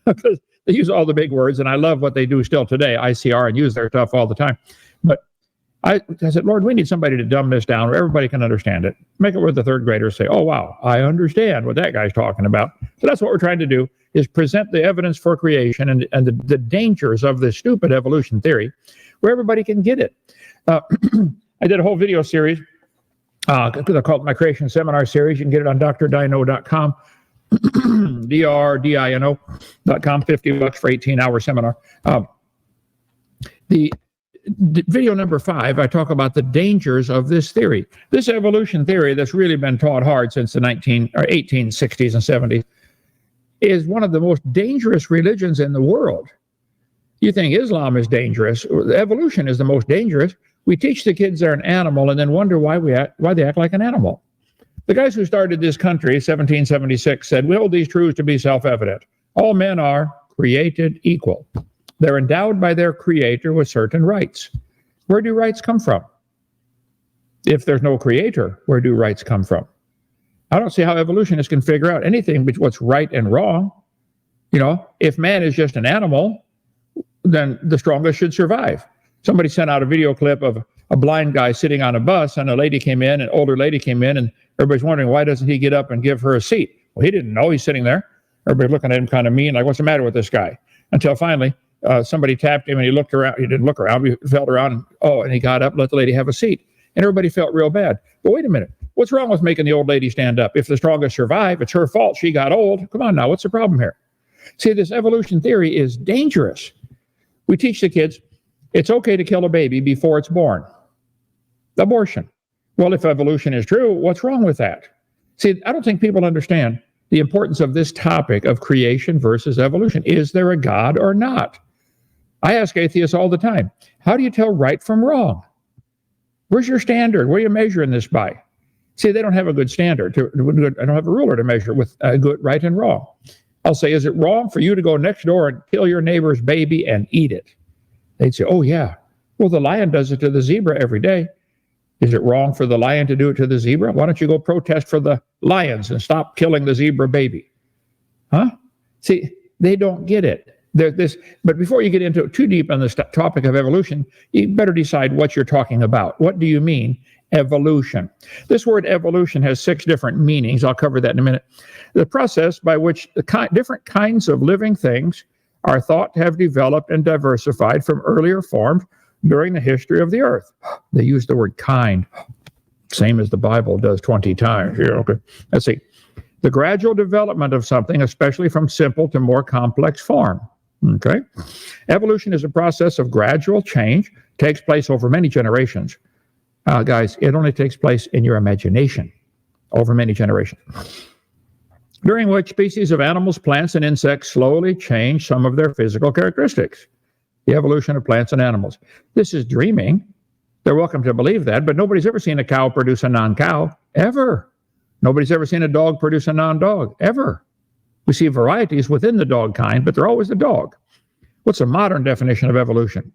because they use all the big words, and I love what they do still today, ICR, and use their stuff all the time. But I said, Lord, we need somebody to dumb this down where everybody can understand it. Make it where the third graders say, oh, wow, I understand what that guy's talking about. So that's what we're trying to do, is present the evidence for creation and the dangers of this stupid evolution theory where everybody can get it. I did a whole video series. I call it my Creation Seminar Series. You can get it on drdino.com, drdino.com, $50 for 18-hour seminar. The video number 5, I talk about the dangers of this theory. This evolution theory that's really been taught hard since the 1860s and 70s is one of the most dangerous religions in the world. You think Islam is dangerous. Evolution is the most dangerous. We teach the kids they're an animal and then wonder why they act like an animal. The guys who started this country, 1776, said, we hold these truths to be self-evident. All men are created equal. They're endowed by their creator with certain rights. Where do rights come from? If there's no creator, where do rights come from? I don't see how evolutionists can figure out anything but what's right and wrong. You know, if man is just an animal, then the strongest should survive. Somebody sent out a video clip of a blind guy sitting on a bus, and a lady came in, an older lady came in, and everybody's wondering, why doesn't he get up and give her a seat? Well, he didn't know. He's sitting there. Everybody looking at him kind of mean, like, what's the matter with this guy? Until finally, somebody tapped him, and he looked around. He didn't look around. He felt around, and he got up, let the lady have a seat. And everybody felt real bad. But wait a minute. What's wrong with making the old lady stand up? If the strongest survive, it's her fault. She got old. Come on now. What's the problem here? See, this evolution theory is dangerous. We teach the kids it's okay to kill a baby before it's born. Abortion. Well, if evolution is true, what's wrong with that? See, I don't think people understand the importance of this topic of creation versus evolution. Is there a God or not? I ask atheists all the time, how do you tell right from wrong? Where's your standard? What are you measuring this by? See, they don't have a good standard. I don't have a ruler to measure with good, right, and wrong. I'll say, is it wrong for you to go next door and kill your neighbor's baby and eat it? They'd say, oh, yeah. Well, the lion does it to the zebra every day. Is it wrong for the lion to do it to the zebra? Why don't you go protest for the lions and stop killing the zebra baby? Huh? See, they don't get it. But before you get into too deep on this topic of evolution, you better decide what you're talking about. What do you mean, evolution? This word evolution has 6 different meanings. I'll cover that in a minute. The process by which different kinds of living things are thought to have developed and diversified from earlier forms during the history of the earth. They use the word kind, same as the Bible does 20 times. Yeah, okay. Let's see. The gradual development of something, especially from simple to more complex form. Okay. Evolution is a process of gradual change, takes place over many generations. Guys, it only takes place in your imagination over many generations, during which species of animals, plants, and insects slowly change some of their physical characteristics. The evolution of plants and animals. This is dreaming. They're welcome to believe that, but nobody's ever seen a cow produce a non-cow, ever. Nobody's ever seen a dog produce a non-dog, ever. We see varieties within the dog kind, but they're always the dog. What's a modern definition of evolution?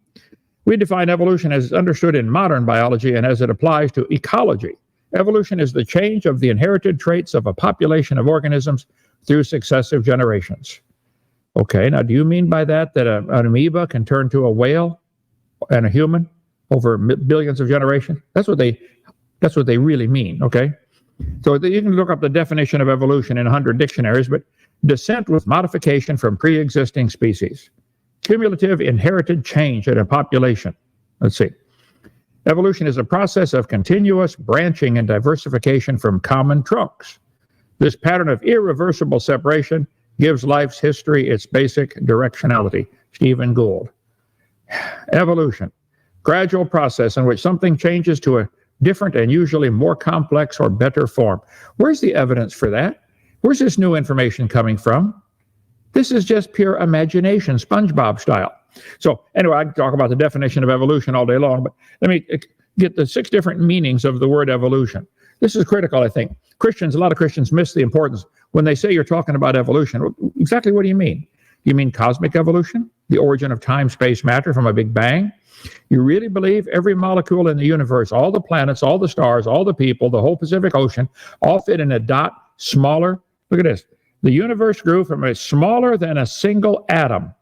We define evolution as understood in modern biology and as it applies to ecology. Evolution is the change of the inherited traits of a population of organisms through successive generations. Okay, now do you mean by that an amoeba can turn to a whale and a human over billions of generations? That's what they really mean, okay? So you can look up the definition of evolution in 100 dictionaries, but descent with modification from pre-existing species. Cumulative inherited change in a population. Let's see. Evolution is a process of continuous branching and diversification from common trunks. This pattern of irreversible separation gives life's history its basic directionality. Stephen Gould. Evolution. Gradual process in which something changes to a different and usually more complex or better form. Where's the evidence for that? Where's this new information coming from? This is just pure imagination, SpongeBob style. So anyway, I can talk about the definition of evolution all day long, but let me get the 6 different meanings of the word evolution. This is critical, I think. A lot of Christians miss the importance. When they say you're talking about evolution, exactly what do you mean? Do you mean cosmic evolution? The origin of time, space, matter from a big bang? You really believe every molecule in the universe, all the planets, all the stars, all the people, the whole Pacific Ocean, all fit in a dot smaller, look at this, The universe grew from a smaller than a single atom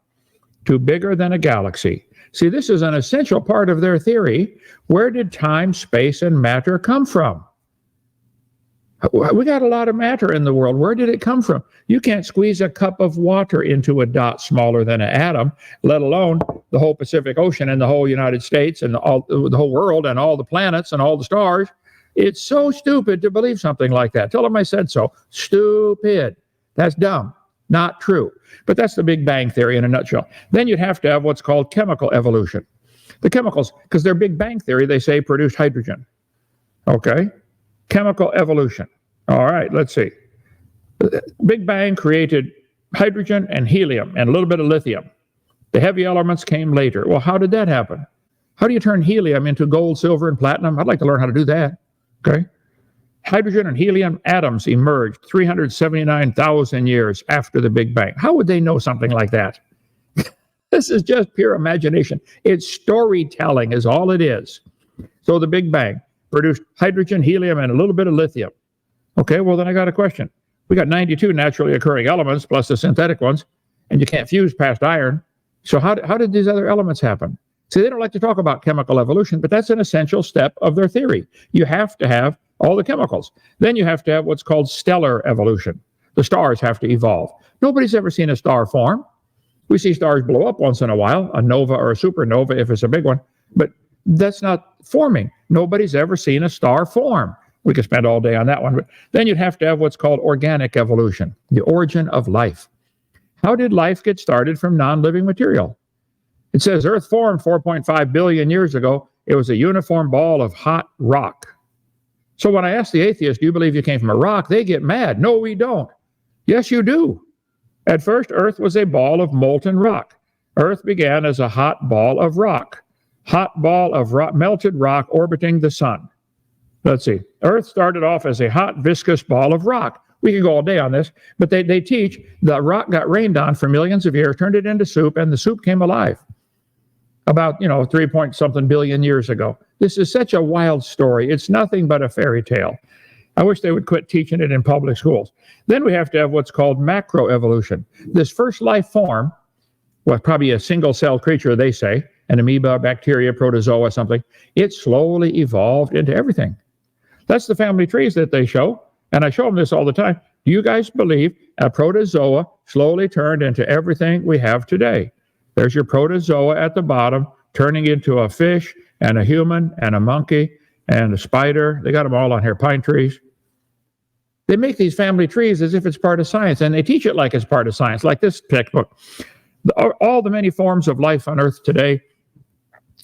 to bigger than a galaxy. See, this is an essential part of their theory. Where did time, space, and matter come from? We got a lot of matter in the world. Where did it come from? You can't squeeze a cup of water into a dot smaller than an atom, let alone the whole Pacific Ocean and the whole United States and the whole world and all the planets and all the stars. It's so stupid to believe something like that. Tell them I said so. Stupid. That's dumb. Not true. But that's the Big Bang Theory in a nutshell. Then you'd have to have what's called chemical evolution. The chemicals, because their Big Bang Theory, they say, produced hydrogen. Okay? Chemical evolution. All right, let's see. Big Bang created hydrogen and helium and a little bit of lithium. The heavy elements came later. Well, how did that happen? How do you turn helium into gold, silver, and platinum? I'd like to learn how to do that. Okay? Hydrogen and helium atoms emerged 379,000 years after the Big Bang. How would they know something like that? This is just pure imagination. It's storytelling is all it is. So the Big Bang produced hydrogen, helium, and a little bit of lithium. Okay, well then I got a question. We got 92 naturally occurring elements plus the synthetic ones, and you can't fuse past iron. So how did these other elements happen? See, they don't like to talk about chemical evolution, but that's an essential step of their theory. You have to have all the chemicals. Then you have to have what's called stellar evolution. The stars have to evolve. Nobody's ever seen a star form. We see stars blow up once in a while, a nova or a supernova if it's a big one, but that's not forming. Nobody's ever seen a star form. We could spend all day on that one. But then you'd have to have what's called organic evolution, the origin of life. How did life get started from non-living material? It says Earth formed 4.5 billion years ago. It was a uniform ball of hot rock. So when I ask the atheist, do you believe you came from a rock? They get mad. No, we don't. Yes, you do. At first, Earth was a ball of molten rock. Earth began as a hot ball of rock. Hot ball of rock, melted rock orbiting the sun. Let's see. Earth started off as a hot, viscous ball of rock. We could go all day on this, but they teach the rock got rained on for millions of years, turned it into soup, and the soup came alive about, 3-point-something billion years ago. This is such a wild story. It's nothing but a fairy tale. I wish they would quit teaching it in public schools. Then we have to have what's called macroevolution. This first life form, well, probably a single-cell creature, they say, an amoeba, bacteria, protozoa, something, it slowly evolved into everything. That's the family trees that they show, and I show them this all the time. Do you guys believe a protozoa slowly turned into everything we have today? There's your protozoa at the bottom, turning into a fish and a human and a monkey and a spider. They got them all on here, pine trees. They make these family trees as if it's part of science, and they teach it like it's part of science, like this textbook. All the many forms of life on Earth today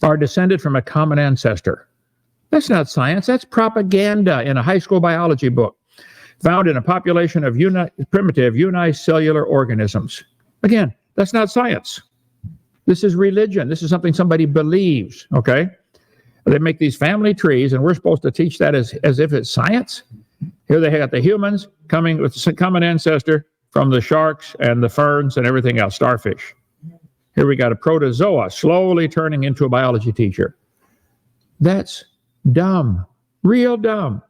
are descended from a common ancestor. That's not science. That's propaganda in a high school biology book, found in a population of primitive unicellular organisms. Again, that's not science. This is religion. This is something somebody believes, okay? They make these family trees, and we're supposed to teach that as if it's science? Here they got the humans coming with a common ancestor from the sharks and the ferns and everything else, starfish. Here we got a protozoa slowly turning into a biology teacher. That's dumb, real dumb.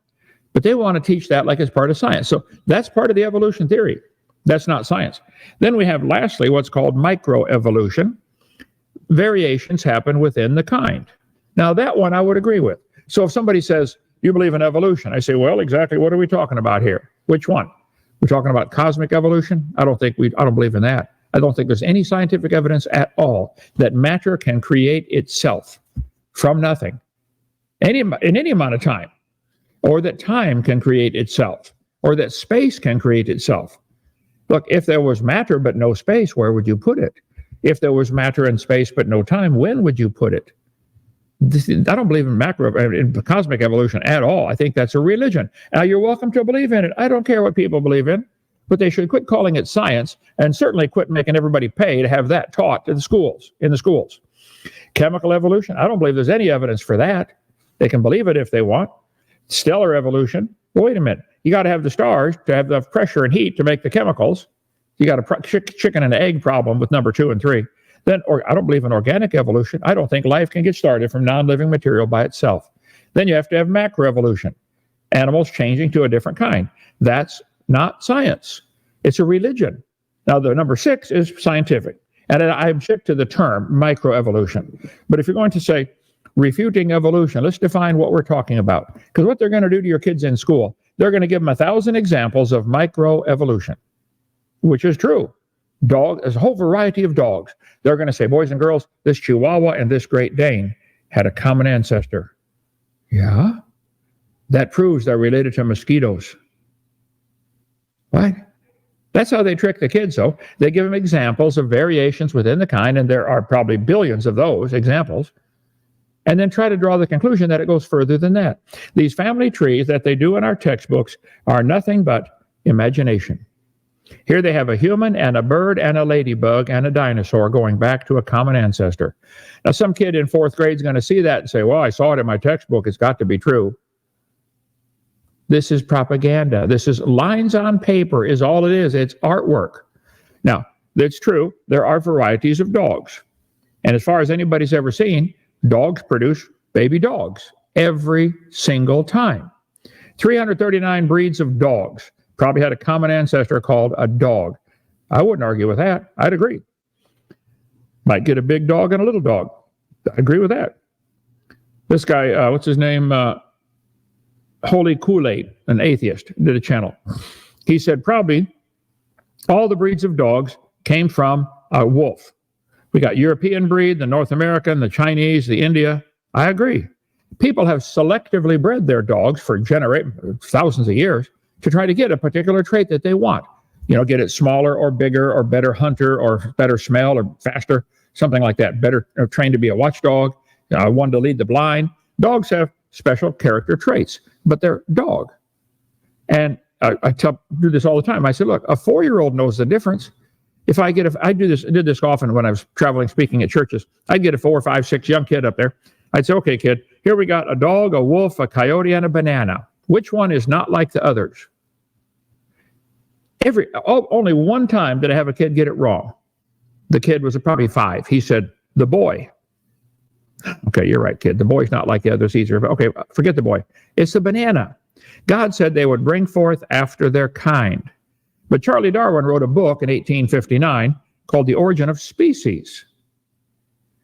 But they want to teach that like it's part of science. So that's part of the evolution theory. That's not science. Then we have, lastly, what's called microevolution. Variations happen within the kind. Now, that one I would agree with. So if somebody says, you believe in evolution, I say, well, exactly what are we talking about here? Which one? We're talking about cosmic evolution? I don't believe in that. I don't think there's any scientific evidence at all that matter can create itself from nothing in any amount of time, or that time can create itself, or that space can create itself. Look, if there was matter but no space, where would you put it? If there was matter and space but no time, when would you put it? I don't believe in cosmic evolution at all. I think that's a religion. Now, you're welcome to believe in it. I don't care what people believe in, but they should quit calling it science, and certainly quit making everybody pay to have that taught in the schools. Chemical evolution, I don't believe there's any evidence for that. They can believe it if they want. Stellar evolution, well, wait a minute. You got to have the stars to have the pressure and heat to make the chemicals. You got a chicken and egg problem with number 2 and 3. Then, I don't believe in organic evolution. I don't think life can get started from non-living material by itself. Then you have to have macroevolution, animals changing to a different kind. That's not science. It's a religion. Now, the number 6 is scientific. And I object to the term microevolution. But if you're going to say refuting evolution, let's define what we're talking about. Because what they're going to do to your kids in school, they're going to give them 1,000 examples of microevolution, which is true. There's a whole variety of dogs. They're going to say, boys and girls, this Chihuahua and this Great Dane had a common ancestor. Yeah? That proves they're related to mosquitoes. What? That's how they trick the kids, though. They give them examples of variations within the kind, and there are probably billions of those examples, and then try to draw the conclusion that it goes further than that. These family trees that they do in our textbooks are nothing but imagination. Here they have a human and a bird and a ladybug and a dinosaur going back to a common ancestor. Now, some kid in 4th grade is going to see that and say, well, I saw it in my textbook. It's got to be true. This is propaganda. This is lines on paper is all it is. It's artwork. Now, it's true. There are varieties of dogs. And as far as anybody's ever seen, dogs produce baby dogs every single time. 339 breeds of dogs probably had a common ancestor called a dog. I wouldn't argue with that. I'd agree. Might get a big dog and a little dog. I agree with that. This guy, what's his name? Holy Kool-Aid, an atheist, did a channel. He said probably all the breeds of dogs came from a wolf. We got European breed, the North American, the Chinese, the India. I agree. People have selectively bred their dogs for thousands of years to try to get a particular trait that they want. You know, get it smaller or bigger or better hunter or better smell or faster, something like that. Better trained to be a watchdog, one to lead the blind. Dogs have special character traits, but they're dog. And I do this all the time. I say, look, a 4-year-old knows the difference. I did this often when I was traveling, speaking at churches. I'd get a 4, 5, 6 young kid up there. I'd say, okay, kid, here we got a dog, a wolf, a coyote, and a banana. Which one is not like the others? Only one time did I have a kid get it wrong. The kid was probably 5. He said, the boy. Okay, you're right, kid. The boy's not like the others either. Okay, forget the boy. It's the banana. God said they would bring forth after their kind. But Charlie Darwin wrote a book in 1859 called The Origin of Species.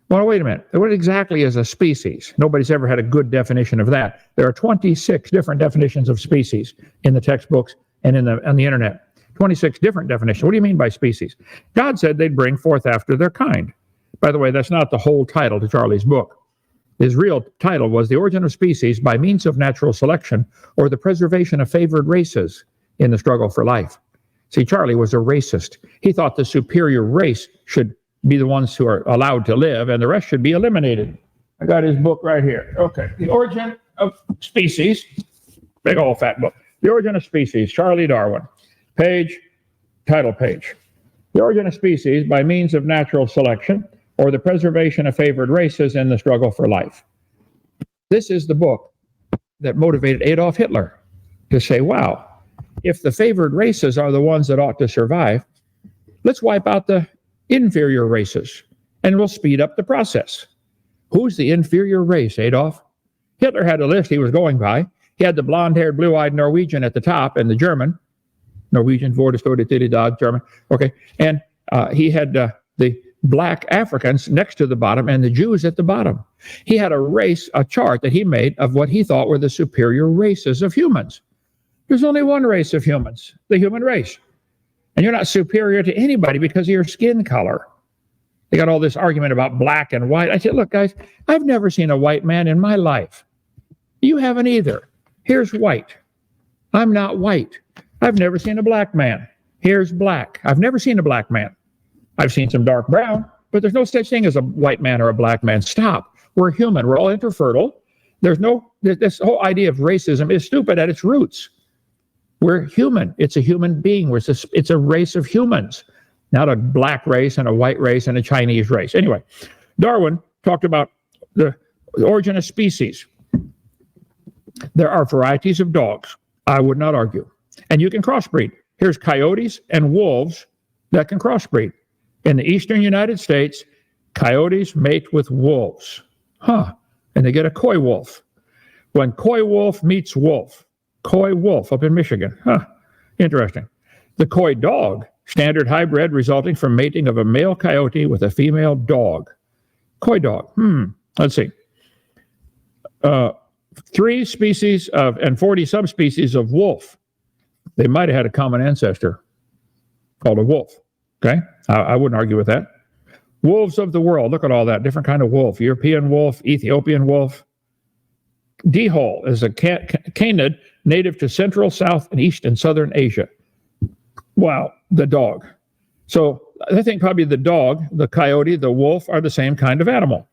Well, wait a minute. What exactly is a species? Nobody's ever had a good definition of that. There are 26 different definitions of species in the textbooks and on the internet. 26 different definitions. What do you mean by species? God said they'd bring forth after their kind. By the way, that's not the whole title to Charlie's book. His real title was The Origin of Species by Means of Natural Selection, or the Preservation of Favored Races in the Struggle for Life. See, Charlie was a racist. He thought the superior race should be the ones who are allowed to live, and the rest should be eliminated. I got his book right here. Okay. The Origin of Species. Big old fat book. The Origin of Species, Charlie Darwin. Title page. The Origin of Species by Means of Natural Selection, or the Preservation of Favored Races in the Struggle for Life. This is the book that motivated Adolf Hitler to say, wow, if the favored races are the ones that ought to survive, let's wipe out the inferior races, and we'll speed up the process. Who's the inferior race, Adolf? Hitler had a list he was going by. He had the blonde-haired, blue-eyed Norwegian at the top, and the German, Norwegian, German, okay, and he had the black Africans next to the bottom and the Jews at the bottom. He had a chart that he made of what he thought were the superior races of humans. There's only one race of humans, the human race. And you're not superior to anybody because of your skin color. They got all this argument about black and white. I said, look, guys, I've never seen a white man in my life. You haven't either. Here's white. I'm not white. I've never seen a black man. Here's black. I've never seen a black man. I've seen some dark brown, but there's no such thing as a white man or a black man. Stop. We're human. We're all interfertile. This whole idea of racism is stupid at its roots. We're human. It's a human being. It's a race of humans, not a black race and a white race and a Chinese race. Anyway, Darwin talked about the origin of species. There are varieties of dogs. I would not argue. And you can crossbreed. Here's coyotes and wolves that can crossbreed. In the eastern United States, coyotes mate with wolves. And they get a coy wolf. When coy wolf meets wolf, coy wolf up in Michigan. Interesting. The coy dog, standard hybrid resulting from mating of a male coyote with a female dog. Coy dog. Let's see. 3 species of and 40 subspecies of wolf. They might have had a common ancestor called a wolf. Okay? I wouldn't argue with that. Wolves of the world. Look at all that. Different kind of wolf. European wolf, Ethiopian wolf. Dehol is a canid native to Central, South, and East and Southern Asia. Wow, the dog. So I think probably the dog, the coyote, the wolf are the same kind of animal.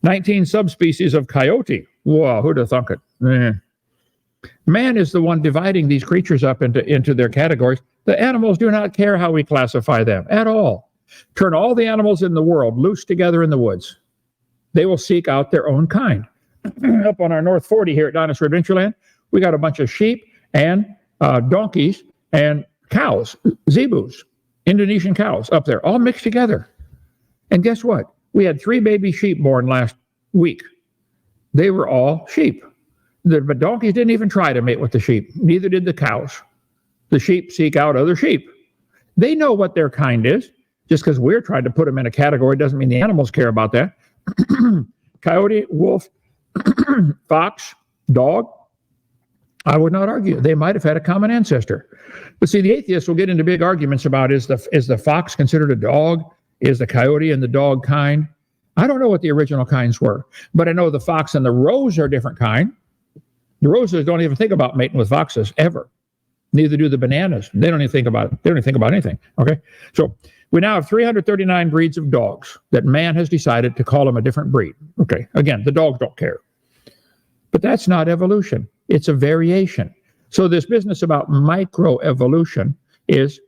19 subspecies of coyote. Wow, who'd have thunk it? Man is the one dividing these creatures up into their categories. The animals do not care how we classify them at all. Turn all the animals in the world loose together in the woods. They will seek out their own kind. Up on our North 40 here at Dinosaur Adventureland, we got a bunch of sheep and donkeys and cows, zebus, Indonesian cows up there, all mixed together. And guess what? We had 3 baby sheep born last week. They were all sheep. The donkeys didn't even try to mate with the sheep. Neither did the cows. The sheep seek out other sheep. They know what their kind is. Just because we're trying to put them in a category doesn't mean the animals care about that. Coyote, wolf, fox, dog. I would not argue. They might have had a common ancestor. But see, the atheists will get into big arguments about is the fox considered a dog? Is the coyote and the dog kind? I don't know what the original kinds were, but I know the fox and the rose are a different kind. The roses don't even think about mating with foxes ever. Neither do the bananas. They don't even think about it. They don't even think about anything. Okay. So we now have 339 breeds of dogs that man has decided to call them a different breed. Okay. Again, the dogs don't care. But that's not evolution. It's a variation. So this business about microevolution is,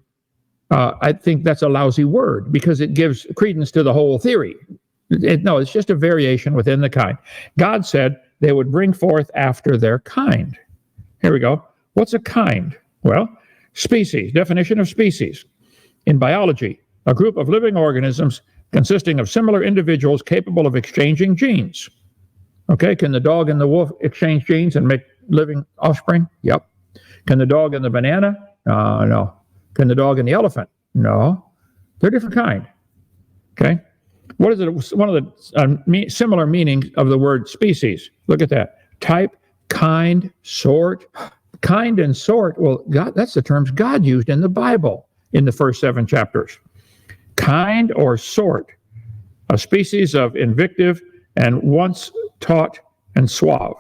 I think that's a lousy word because it gives credence to the whole theory. No, it's just a variation within the kind. God said they would bring forth after their kind. Here we go. What's a kind? Well, species, definition of species. In biology, a group of living organisms consisting of similar individuals capable of exchanging genes. Okay, can the dog and the wolf exchange genes and make living offspring? Yep. Can the dog and the banana? No. Can the dog and the elephant? No. They're a different kind. Okay. What is it? One of the similar meanings of the word species. Look at that. Type, kind, sort. Kind and sort. Well, God, that's the terms God used in the Bible in the first 7 chapters. Kind or sort. A species of invictive and once taut and suave.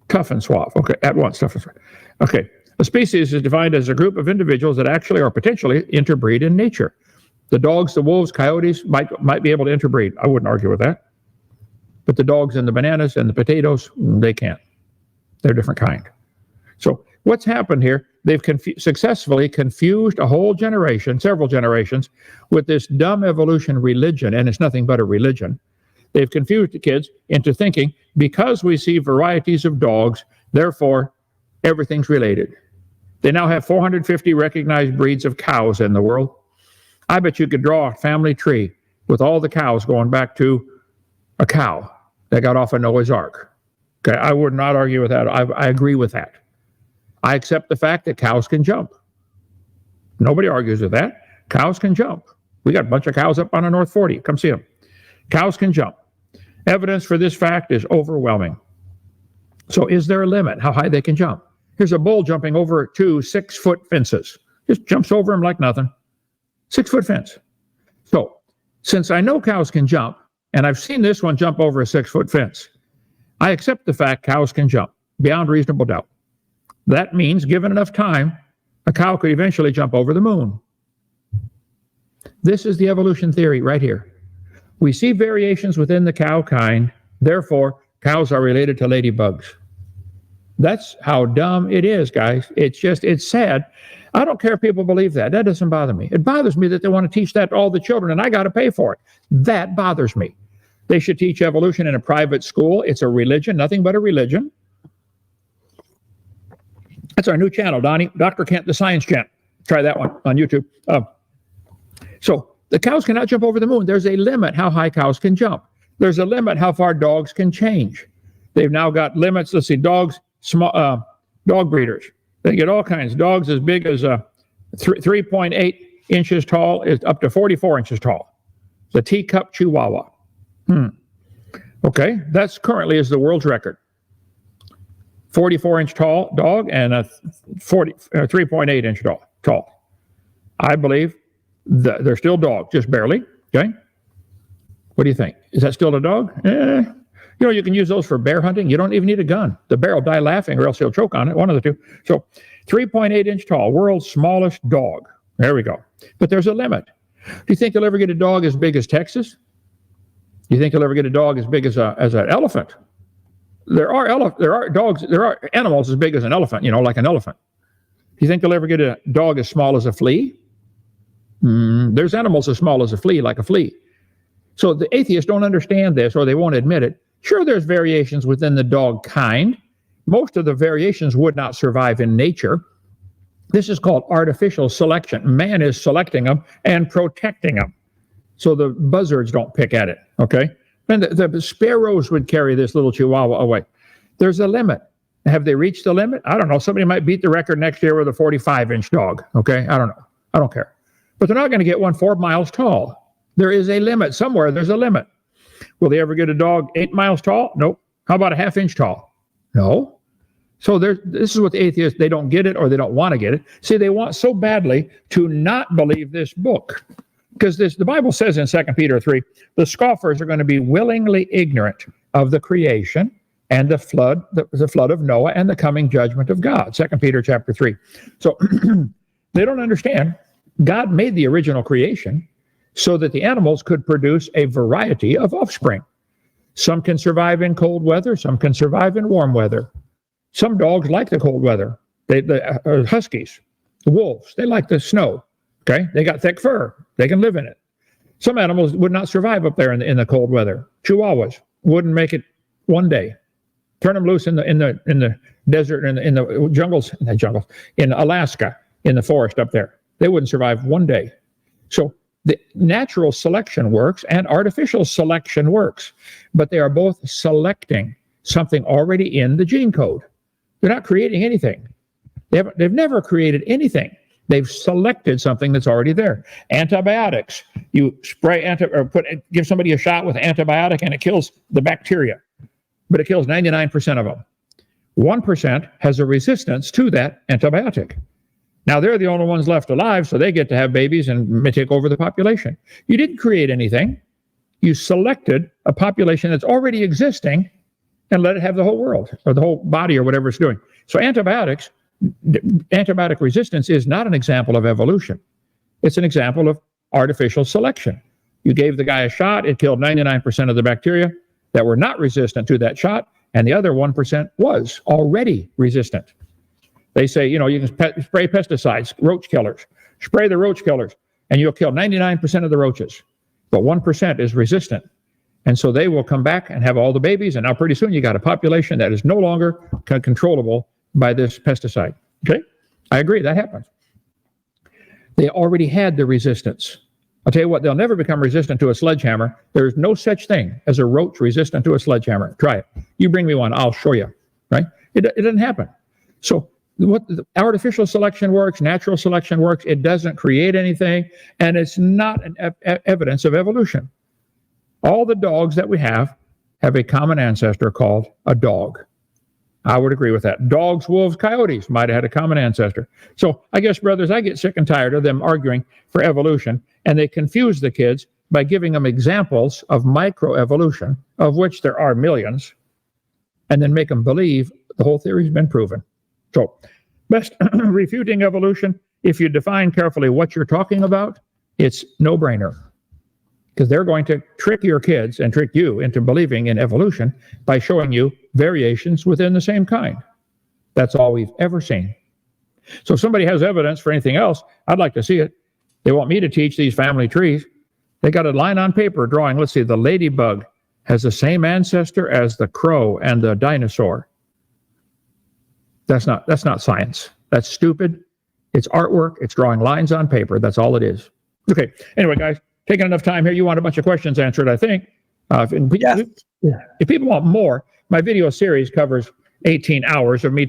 Tough and suave. Okay, at once, tough and suave. Okay. A species is defined as a group of individuals that actually or potentially interbreed in nature. The dogs, the wolves, coyotes might be able to interbreed. I wouldn't argue with that. But the dogs and the bananas and the potatoes, they can't. They're a different kind. So what's happened here, they've successfully confused a whole generation, several generations, with this dumb evolution religion, and it's nothing but a religion. They've confused the kids into thinking because we see varieties of dogs, therefore everything's related. They now have 450 recognized breeds of cows in the world. I bet you could draw a family tree with all the cows going back to a cow that got off of Noah's Ark. Okay, I would not argue with that. I agree with that. I accept the fact that cows can jump. Nobody argues with that. Cows can jump. We got a bunch of cows up on the North 40. Come see them. Cows can jump. Evidence for this fact is overwhelming. So is there a limit how high they can jump? Here's a bull jumping over 2 6-foot fences. Just jumps over them like nothing. 6-foot fence. So since I know cows can jump, and I've seen this one jump over a 6-foot fence, I accept the fact cows can jump beyond reasonable doubt. That means, given enough time, a cow could eventually jump over the moon. This is the evolution theory right here. We see variations within the cow kind, therefore, cows are related to ladybugs. That's how dumb it is, guys. It's sad. I don't care if people believe that. That doesn't bother me. It bothers me that they want to teach that to all the children, and I got to pay for it. That bothers me. They should teach evolution in a private school. It's a religion, nothing but a religion. That's our new channel, Donnie. Dr. Kent, the Science Channel. Try that one on YouTube. So the cows cannot jump over the moon. There's a limit how high cows can jump. There's a limit how far dogs can change. They've now got limits. Let's see, dogs, dog breeders. They get all kinds. Dogs as big as 3.8 inches tall is up to 44 inches tall. The teacup Chihuahua. Okay, that's currently is the world's record. 44-inch tall dog and a 3.8 inch tall. I believe they're still dogs, just barely. Okay, what do you think? Is that still a dog? You can use those for bear hunting. You don't even need a gun. The bear will die laughing, or else he'll choke on it. One of the two. So, 3.8 inch tall, world's smallest dog. There we go. But there's a limit. Do you think you'll ever get a dog as big as Texas? Do you think you'll ever get a dog as big as an elephant? There are animals as big as an elephant, like an elephant. Do you think you'll ever get a dog as small as a flea? There's animals as small as a flea, like a flea. So the atheists don't understand this, or they won't admit it. Sure, there's variations within the dog kind. Most of the variations would not survive in nature. This is called artificial selection. Man is selecting them and protecting them, so the buzzards don't pick at it, okay? And the sparrows would carry this little Chihuahua away. There's a limit. Have they reached the limit? I don't know. Somebody might beat the record next year with a 45-inch dog, okay? I don't know. I don't care. But they're not going to get one 4 miles tall. There is a limit. Somewhere there's a limit. Will they ever get a dog 8 miles tall? Nope. How about a half-inch tall? No. So this is what the atheists, they don't get it, or they don't want to get it. See, they want so badly to not believe this book. Because the Bible says in 2 Peter 3, the scoffers are going to be willingly ignorant of the creation and the flood of Noah and the coming judgment of God. 2 Peter chapter 3. So they don't understand. God made the original creation so that the animals could produce a variety of offspring. Some can survive in cold weather. Some can survive in warm weather. Some dogs like the cold weather. The huskies, the wolves, they like the snow. Okay, they got thick fur. They can live in it. Some animals would not survive up there in the cold weather. Chihuahuas wouldn't make it one day. Turn them loose in the desert, in the jungles, in Alaska, in the forest up there. They wouldn't survive one day. So the natural selection works and artificial selection works, but they are both selecting something already in the gene code. They're not creating anything. They've never created anything. They've selected something that's already there. Antibiotics. You spray give somebody a shot with antibiotic and it kills the bacteria, but it kills 99% of them. 1% has a resistance to that antibiotic. Now they're the only ones left alive, so they get to have babies and take over the population. You didn't create anything. You selected a population that's already existing and let it have the whole world or the whole body or whatever it's doing. So antibiotic resistance is not an example of evolution. It's an example of artificial selection. You gave the guy a shot, it killed 99% of the bacteria that were not resistant to that shot, and the other 1% was already resistant. They say, you can spray pesticides, roach killers, spray the roach killers, and you'll kill 99% of the roaches, but 1% is resistant. And so they will come back and have all the babies, and now pretty soon you got a population that is no longer controllable by this pesticide. Okay? I agree, that happens. They already had the resistance. I'll tell you what, they'll never become resistant to a sledgehammer. There's no such thing as a roach resistant to a sledgehammer. Try it. You bring me one, I'll show you. Right? It doesn't happen. So artificial selection works, natural selection works. It doesn't create anything, and it's not an evidence of evolution. All the dogs that we have a common ancestor called a dog. I would agree with that. Dogs, wolves, coyotes might have had a common ancestor. So I guess, brothers, I get sick and tired of them arguing for evolution, and they confuse the kids by giving them examples of microevolution, of which there are millions, and then make them believe the whole theory's been proven. So best refuting evolution, if you define carefully what you're talking about, it's no-brainer. Because they're going to trick your kids and trick you into believing in evolution by showing you variations within the same kind. That's all we've ever seen. So if somebody has evidence for anything else, I'd like to see it. They want me to teach these family trees. They got a line on paper drawing, let's see, the ladybug has the same ancestor as the crow and the dinosaur. That's not science. That's stupid. It's artwork. It's drawing lines on paper. That's all it is. Okay. Anyway, guys, taking enough time here. You want a bunch of questions answered, I think. If people want more, my video series covers 18 hours of me